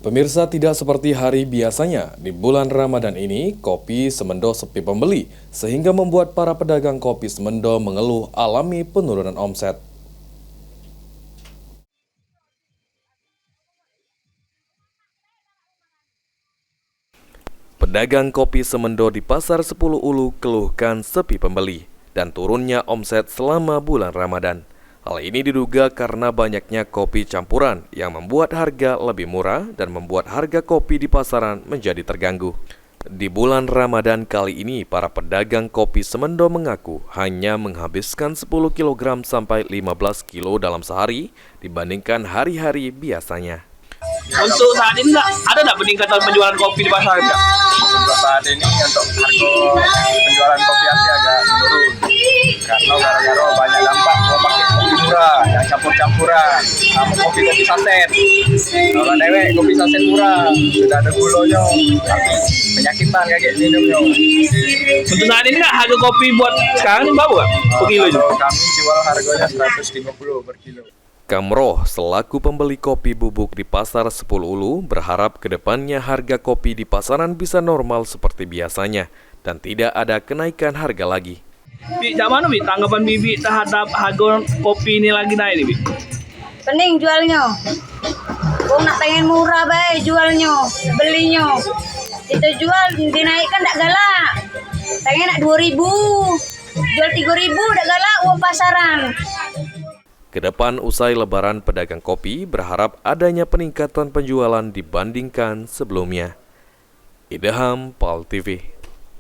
Pemirsa, tidak seperti hari biasanya, di bulan Ramadan ini kopi Semendo sepi pembeli, sehingga membuat para pedagang kopi Semendo mengeluh alami penurunan omset. Pedagang kopi Semendo di Pasar 10 Ulu keluhkan sepi pembeli dan turunnya omset selama bulan Ramadan. Hal ini diduga karena banyaknya kopi campuran yang membuat harga lebih murah dan membuat harga kopi di pasaran menjadi terganggu. Di bulan Ramadan kali ini, para pedagang kopi Semendo mengaku hanya menghabiskan 10 kg sampai 15 kg dalam sehari dibandingkan hari-hari biasanya. Untuk saat ini ada peningkatan penjualan kopi di pasar enggak? Untuk saat ini untuk harga penjualan kopi asli agak menurun karena gara-gara banyak dampak mau pakai kopi murah yang campur-campuran sama kopi saset. Kalau dewek kopi saset murah sudah ada gulanya tapi penyakitan kayak minumnya. Untuk saat ini harga kopi buat sekarang ini berapa per kilo itu? Kami jual harganya 150 per kilo. Kamroh selaku pembeli kopi bubuk di Pasar 10 Ulu berharap kedepannya harga kopi di pasaran bisa normal seperti biasanya dan tidak ada kenaikan harga lagi. Bi, mana Bi tanggapan Bibi terhadap harga kopi ini lagi naik nih Bi? Pening jualnya. Gua nak pengen murah baik jualnya, belinya. Itu jual dinaikkan tak galak. Pengen nak 2.000. Jual 3.000 tak galak uang pasaran. Kedepan usai lebaran, pedagang kopi berharap adanya peningkatan penjualan dibandingkan sebelumnya. Idham, PAL TV.